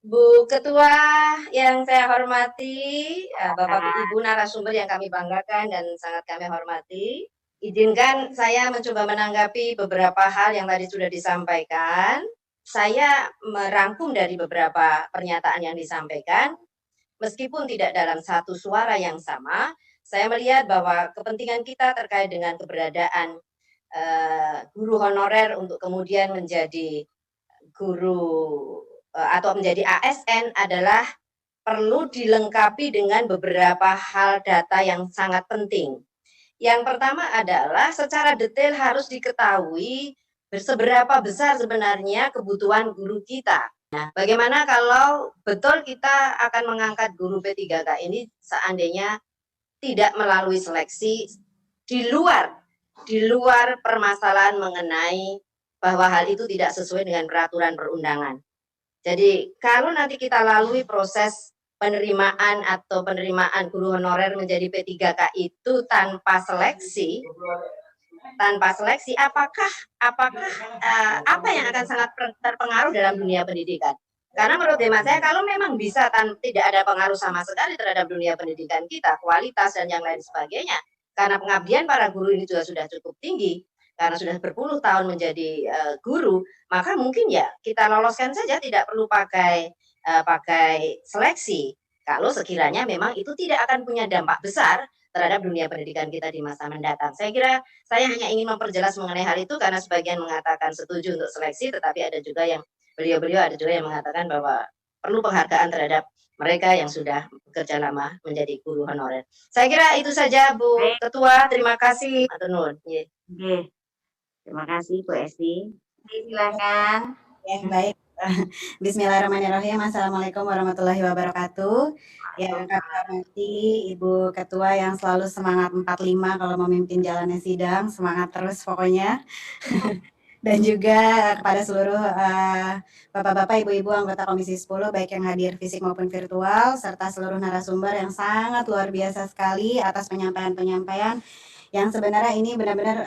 Bu Ketua yang saya hormati, Bapak Silakan. Ibu narasumber yang kami banggakan dan sangat kami hormati, izinkan saya mencoba menanggapi beberapa hal yang tadi sudah disampaikan. Saya merangkum dari beberapa pernyataan yang disampaikan, meskipun tidak dalam satu suara yang sama, saya melihat bahwa kepentingan kita terkait dengan keberadaan guru honorer untuk kemudian menjadi guru atau menjadi ASN adalah perlu dilengkapi dengan beberapa hal data yang sangat penting. Yang pertama adalah secara detail harus diketahui seberapa besar sebenarnya kebutuhan guru kita. Nah, bagaimana kalau betul kita akan mengangkat guru P3K ini seandainya tidak melalui seleksi di luar permasalahan mengenai bahwa hal itu tidak sesuai dengan peraturan perundangan. Jadi kalau nanti kita lalui proses penerimaan guru honorer menjadi P3K itu tanpa seleksi, apa yang akan sangat terpengaruh dalam dunia pendidikan? Karena menurut hemat saya, kalau memang bisa tidak ada pengaruh sama sekali terhadap dunia pendidikan kita, kualitas dan yang lain sebagainya, karena pengabdian para guru ini juga sudah cukup tinggi, karena sudah berpuluh tahun menjadi guru, maka mungkin ya kita loloskan saja, tidak perlu pakai seleksi. Kalau sekiranya memang itu tidak akan punya dampak besar terhadap dunia pendidikan kita di masa mendatang. Saya kira saya hanya ingin memperjelas mengenai hal itu karena sebagian mengatakan setuju untuk seleksi, tetapi ada juga yang beliau-beliau ada juga yang mengatakan bahwa perlu penghargaan terhadap mereka yang sudah bekerja lama menjadi guru honorer. Saya kira itu saja Bu Baik, Ketua, terima kasih. Matur oke. Terima kasih Bu Esti. Silakan. Ya, baik. Bismillahirrahmanirrahim. Assalamualaikum warahmatullahi wabarakatuh. Yang kami hormati Ibu Ketua yang selalu semangat 45 kalau memimpin jalannya sidang, semangat terus pokoknya. Dan juga kepada seluruh Bapak-Bapak, Ibu-Ibu anggota Komisi 10, baik yang hadir fisik maupun virtual, serta seluruh narasumber yang sangat luar biasa sekali atas penyampaian-penyampaian yang sebenarnya ini benar-benar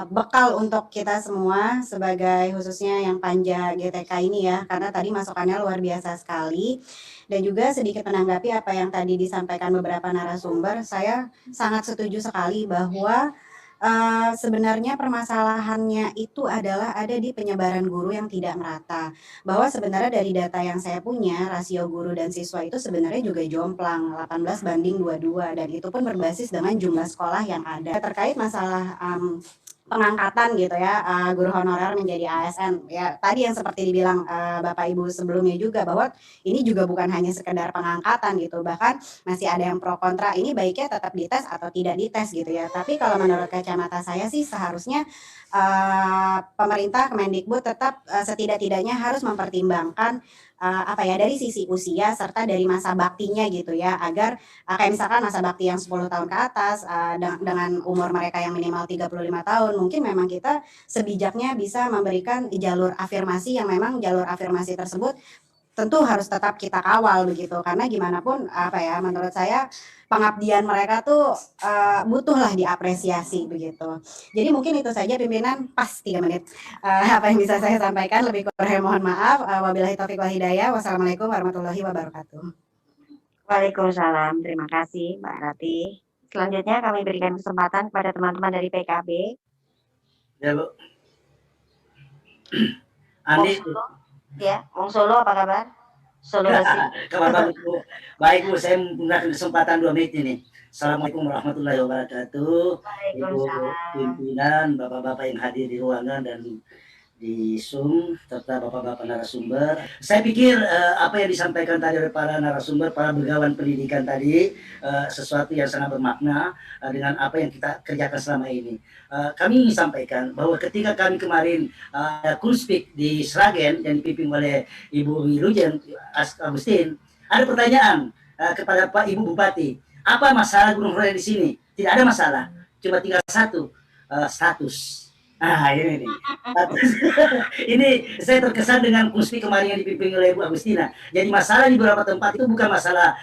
bekal untuk kita semua sebagai khususnya yang Panja GTK ini ya, karena tadi masukannya luar biasa sekali. Dan juga sedikit menanggapi apa yang tadi disampaikan beberapa narasumber, saya sangat setuju sekali bahwa sebenarnya permasalahannya itu adalah ada di penyebaran guru yang tidak merata. Bahwa sebenarnya dari data yang saya punya, rasio guru dan siswa itu sebenarnya juga jomplang, 18/22, dan itu pun berbasis dengan jumlah sekolah yang ada. Terkait masalah pengangkatan gitu ya, guru honorer menjadi ASN. Ya, tadi yang seperti dibilang Bapak Ibu sebelumnya juga bahwa ini juga bukan hanya sekedar pengangkatan gitu, bahkan masih ada yang pro kontra, ini baiknya tetap dites atau tidak dites gitu ya. Tapi kalau menurut kacamata saya sih seharusnya pemerintah Kemendikbud tetap setidak-tidaknya harus mempertimbangkan dari sisi usia serta dari masa baktinya gitu ya, agar kayak misalkan masa bakti yang 10 tahun ke atas dengan umur mereka yang minimal 35 tahun, mungkin memang kita sebijaknya bisa memberikan jalur afirmasi yang memang jalur afirmasi tersebut tentu harus tetap kita kawal begitu, karena gimana pun menurut saya pengabdian mereka tuh butuhlah diapresiasi begitu. Jadi mungkin itu saja pimpinan, pas 3 menit apa yang bisa saya sampaikan, lebih kurang mohon maaf. Wabillahi taufiq wal hidayah. Wassalamualaikum warahmatullahi wabarakatuh. Waalaikumsalam. Terima kasih Mbak Rati. Selanjutnya kami berikan kesempatan kepada teman-teman dari PKB. Ya Bu. Andi. Ya, Wong Solo apa kabar? Solo Bersih. Kabar bagus Bu. Baik Bu, saya menggunakan kesempatan 2 menit ini. Assalamualaikum warahmatullahi wabarakatuh. Ibu pimpinan, bapak-bapak yang hadir di ruangan dan di Zoom, serta bapak-bapak narasumber. Saya pikir apa yang disampaikan tadi oleh para narasumber, para begawan pendidikan tadi, sesuatu yang sangat bermakna dengan apa yang kita kerjakan selama ini. Kami ingin sampaikan bahwa ketika kami kemarin Kunspik di Sragen yang dipimpin oleh Ibu Wilujeng Agustin, ada pertanyaan kepada Pak Ibu Bupati, apa masalah Gunung Honorer di sini? Tidak ada masalah, cuma tinggal satu, status. Nah ini nih. Ini saya terkesan dengan Kunspik kemarin yang dipimpin oleh Bu Agustina. Jadi masalah di beberapa tempat itu bukan masalah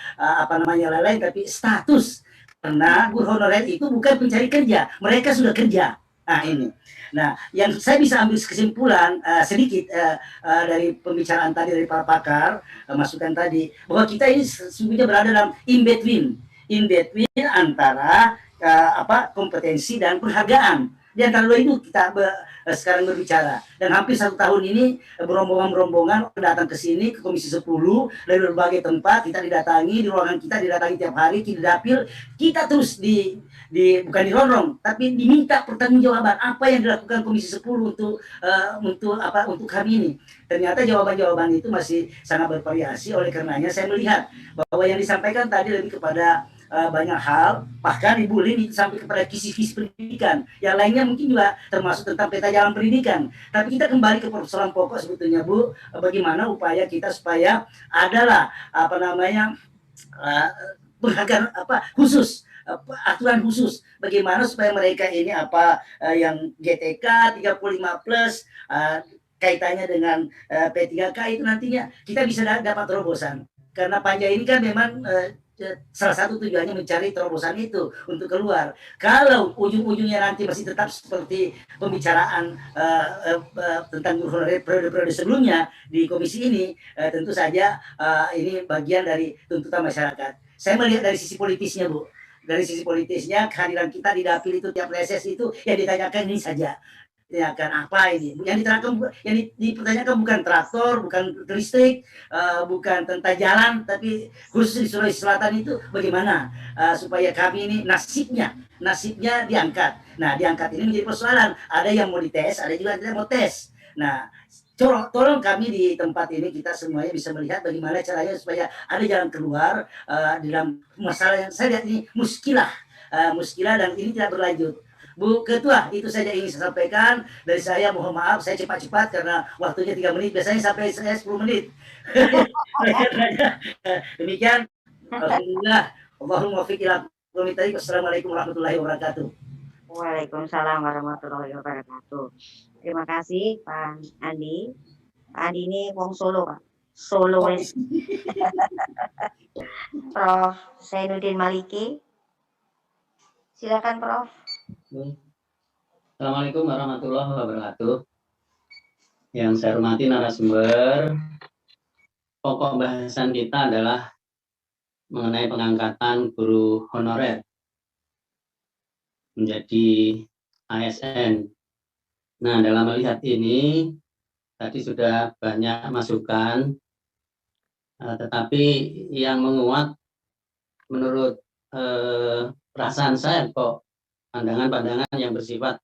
lain-lain, tapi status. Karena guru honorer itu bukan pencari kerja, mereka sudah kerja. Nah ini. Nah, yang saya bisa ambil kesimpulan sedikit dari pembicaraan tadi dari para pakar, masukan tadi bahwa kita ini sesungguhnya berada dalam in between antara kompetensi dan penghargaan. Di antara dua itu kita sekarang berbicara. Dan hampir 1 tahun ini berombongan-berombongan datang ke sini ke Komisi 10 dari berbagai tempat kita didatangi, di ruangan kita didatangi tiap hari, kita dapil, kita terus bukan dironrong tapi diminta pertanggungjawaban apa yang dilakukan Komisi 10 untuk kami ini. Ternyata jawaban-jawaban itu masih sangat bervariasi, oleh karenanya saya melihat bahwa yang disampaikan tadi lebih kepada banyak hal, bahkan Ibu Lini sampai kepada kisi-kisi pendidikan. Yang lainnya mungkin juga termasuk tentang peta jalan pendidikan. Tapi kita kembali ke persoalan pokok sebetulnya, Bu, bagaimana upaya kita supaya adalah penghargaan khusus, aturan khusus bagaimana supaya mereka ini yang GTK 35 plus kaitannya dengan P3K itu nantinya kita bisa dapat terobosan. Karena panja ini kan memang salah satu tujuannya mencari terobosan itu untuk keluar. Kalau ujung-ujungnya nanti masih tetap seperti pembicaraan tentang guru honorer periode sebelumnya di komisi ini, tentu saja ini bagian dari tuntutan masyarakat. Saya melihat dari sisi politisnya, Bu. Dari sisi politisnya, kehadiran kita di dapil itu tiap reses itu yang ditanyakan ini saja. Ya kan apa ini yang dipertanyakan bukan traktor, bukan listrik, bukan tentang jalan, tapi khusus di Sulawesi Selatan itu bagaimana supaya kami ini nasibnya diangkat. Nah, diangkat ini menjadi persoalan. Ada yang mau dites, ada juga yang tidak mau tes. Nah, tolong kami di tempat ini kita semuanya bisa melihat bagaimana caranya supaya ada jalan keluar dalam masalah yang saya lihat ini muskilah dan ini tidak berlanjut. Bu Ketua, itu saja ingin saya sampaikan. Dari saya mohon maaf, saya cepat-cepat karena waktunya 3 menit, biasanya sampai saya 10 menit. Demikian, alhamdulillah. Allahumma fiq ila aqwamit thariq. Wassalamualaikum warahmatullahi wabarakatuh. Waalaikumsalam warahmatullahi wabarakatuh. Terima kasih Pak Andi. Pak Andi ini wong Solo, Pak. Solois. Prof. Zainuddin Maliki. Silakan, Prof. Assalamualaikum warahmatullahi wabarakatuh. Yang saya hormati narasumber, pokok bahasan kita adalah mengenai pengangkatan guru honorer menjadi ASN. Nah, dalam melihat ini, tadi sudah banyak masukan, tetapi yang menguat menurut perasaan saya kok pandangan-pandangan yang bersifat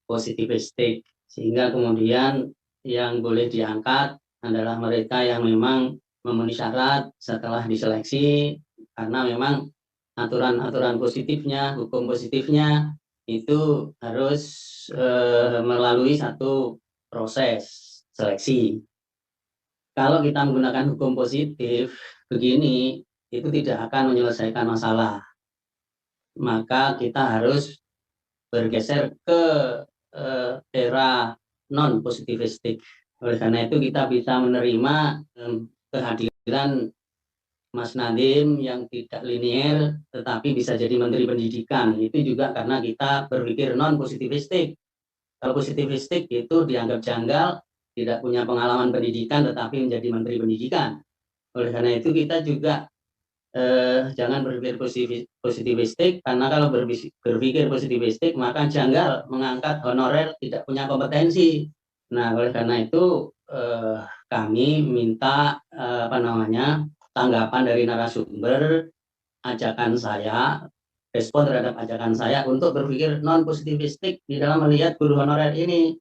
positivistik, sehingga kemudian yang boleh diangkat adalah mereka yang memang memenuhi syarat setelah diseleksi, karena memang aturan-aturan positifnya, hukum positifnya itu harus melalui satu proses seleksi. Kalau kita menggunakan hukum positif begini, itu tidak akan menyelesaikan masalah. Maka kita harus bergeser ke era non-positivistik. Oleh karena itu kita bisa menerima kehadiran Mas Nadiem yang tidak linier, tetapi bisa jadi Menteri Pendidikan. Itu juga karena kita berpikir non-positivistik. Kalau positivistik itu dianggap janggal, tidak punya pengalaman pendidikan, tetapi menjadi Menteri Pendidikan. Oleh karena itu kita juga jangan berpikir positivistik, karena kalau berpikir positivistik maka janggal mengangkat honorer tidak punya kompetensi. Nah, oleh karena itu kami minta tanggapan dari narasumber, ajakan saya, respon terhadap ajakan saya untuk berpikir non positivistik di dalam melihat guru honorer ini.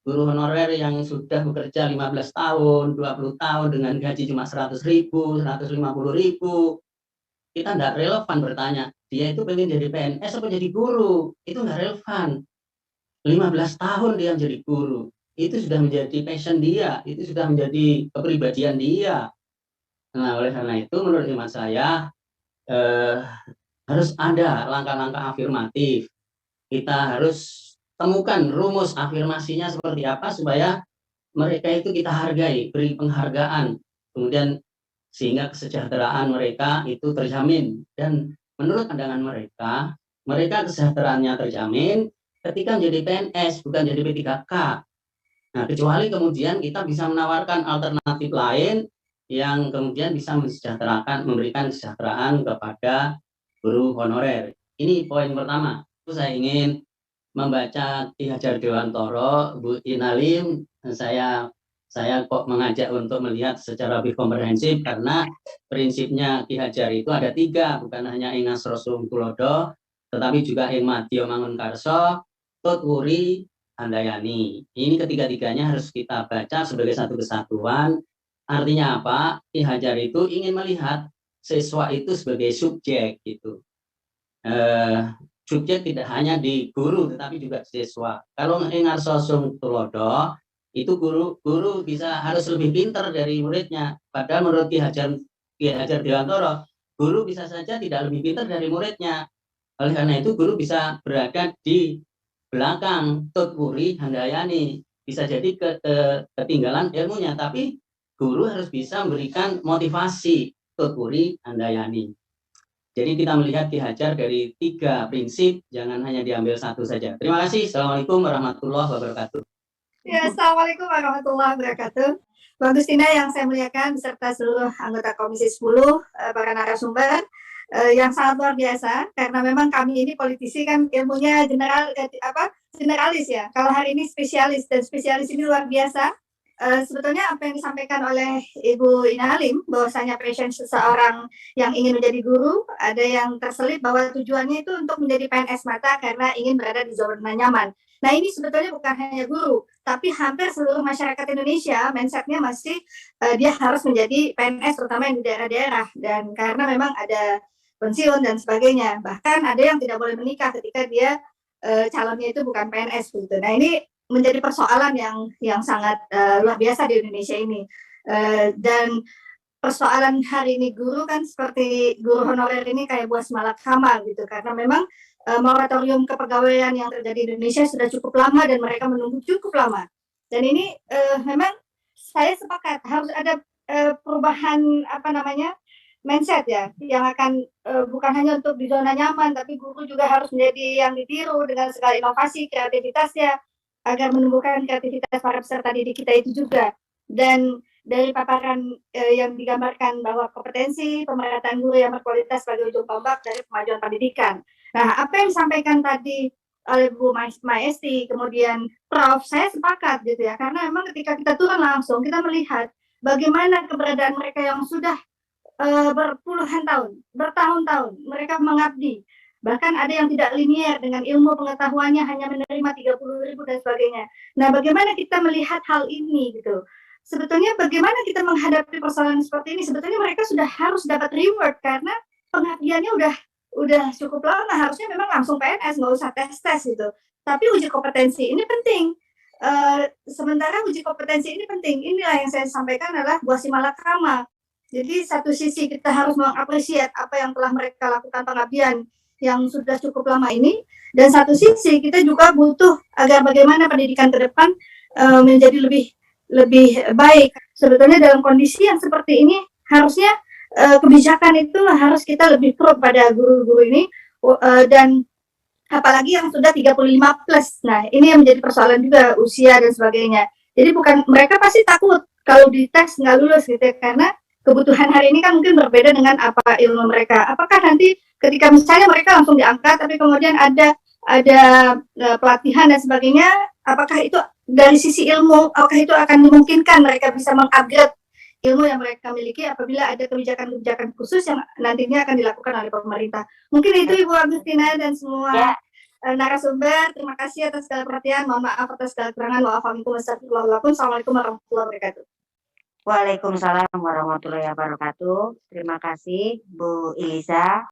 Guru honorer yang sudah bekerja 15 tahun, 20 tahun dengan gaji cuma 100.000, 150.000, kita nggak relevan bertanya, dia itu pengen jadi PNS atau jadi guru, itu nggak relevan. 15 tahun dia menjadi guru, itu sudah menjadi passion dia, itu sudah menjadi kepribadian dia. Nah, oleh karena itu menurut hemat saya harus ada langkah-langkah afirmatif. Kita harus temukan rumus afirmasinya seperti apa supaya mereka itu kita hargai, beri penghargaan, kemudian sehingga kesejahteraan mereka itu terjamin. Dan menurut pandangan mereka kesejahteraannya terjamin ketika menjadi PNS, bukan jadi P3K. Nah, kecuali kemudian kita bisa menawarkan alternatif lain yang kemudian bisa mensejahterakan, memberikan kesejahteraan kepada guru honorer. Ini poin pertama. Itu saya ingin membaca Ki Hajar Dewantoro, Bu Inalim, saya kok mengajak untuk melihat secara lebih komprehensif karena prinsipnya Ki Hajar itu ada 3, bukan hanya ing asrosung tulodo, tetapi juga ing madya mangunkarso, tut wuri handayani. Ini ketiga-tiganya harus kita baca sebagai satu kesatuan. Artinya apa? Ki Hajar itu ingin melihat siswa itu sebagai subjek gitu. Subjek tidak hanya di guru tetapi juga siswa. Kalau ingat sosum tulodo itu guru bisa harus lebih pintar dari muridnya. Padahal menurut Ki Hajar Dewantoro, guru bisa saja tidak lebih pintar dari muridnya. Oleh karena itu guru bisa berada di belakang tut wuri handayani, bisa jadi ketinggalan ilmunya, tapi guru harus bisa memberikan motivasi tut wuri handayani. Jadi kita melihat Ki Hajar dari 3 prinsip, jangan hanya diambil satu saja. Terima kasih. Assalamualaikum warahmatullahi wabarakatuh. Ya, Assalamualaikum warahmatullahi wabarakatuh. Bu Agustina yang saya muliakan beserta seluruh anggota Komisi 10, para narasumber yang sangat luar biasa karena memang kami ini politisi kan ilmunya generalis ya. Kalau hari ini spesialis dan spesialis ini luar biasa. Sebetulnya apa yang disampaikan oleh Ibu Inalim bahwasanya passion seseorang yang ingin menjadi guru, ada yang terselip bahwa tujuannya itu untuk menjadi PNS mata karena ingin berada di zona nyaman. Nah, ini sebetulnya bukan hanya guru, tapi hampir seluruh masyarakat Indonesia mindsetnya masih dia harus menjadi PNS, terutama yang di daerah-daerah, dan karena memang ada pensiun dan sebagainya. Bahkan ada yang tidak boleh menikah ketika dia calonnya itu bukan PNS gitu. Nah, ini menjadi persoalan yang sangat luar biasa di Indonesia ini. Dan persoalan hari ini guru kan seperti guru honorer ini kayak buah malakama gitu, karena memang moratorium kepegawaian yang terjadi di Indonesia sudah cukup lama dan mereka menunggu cukup lama. Dan ini memang saya sepakat harus ada perubahan mindset ya, yang akan bukan hanya untuk di zona nyaman, tapi guru juga harus menjadi yang ditiru dengan segala inovasi kreativitasnya agar menumbuhkan kreativitas para peserta didik kita itu juga. Dan dari paparan yang digambarkan bahwa kompetensi pemerataan guru yang berkualitas sebagai ujung tombak dari kemajuan pendidikan. Nah, apa yang disampaikan tadi oleh Bu Maesti, kemudian Prof, saya sepakat gitu ya, karena memang ketika kita turun langsung, kita melihat bagaimana keberadaan mereka yang sudah berpuluhan tahun, bertahun-tahun, mereka mengabdi. Bahkan ada yang tidak linier dengan ilmu pengetahuannya hanya menerima 30.000 dan sebagainya. Nah, bagaimana kita melihat hal ini gitu? Sebetulnya bagaimana kita menghadapi persoalan seperti ini? Sebetulnya mereka sudah harus dapat reward karena pengabdiannya udah cukup lama, harusnya memang langsung PNS, nggak usah tes gitu. Tapi uji kompetensi ini penting. Sementara uji kompetensi ini penting. Inilah yang saya sampaikan adalah buah malakama. Jadi satu sisi kita harus mengapresiasi apa yang telah mereka lakukan pengabdian yang sudah cukup lama ini, dan satu sisi kita juga butuh agar bagaimana pendidikan ke depan menjadi lebih baik. Sebetulnya dalam kondisi yang seperti ini harusnya kebijakan itu harus kita lebih pro pada guru-guru ini, dan apalagi yang sudah 35 plus. Nah, ini yang menjadi persoalan juga usia dan sebagainya. Jadi bukan, mereka pasti takut kalau dites nggak lulus gitu ya, karena kebutuhan hari ini kan mungkin berbeda dengan apa ilmu mereka. Apakah nanti ketika misalnya mereka langsung diangkat, tapi kemudian ada pelatihan dan sebagainya, apakah itu dari sisi ilmu, apakah itu akan memungkinkan mereka bisa mengupgrade ilmu yang mereka miliki apabila ada kebijakan-kebijakan khusus yang nantinya akan dilakukan oleh pemerintah. Mungkin itu Ibu Agustina dan semua narasumber. Terima kasih atas segala perhatian. Mohon maaf atas segala kekurangan. Assalamualaikum warahmatullahi wabarakatuh. Waalaikumsalam warahmatullahi wabarakatuh. Terima kasih Bu Iliza.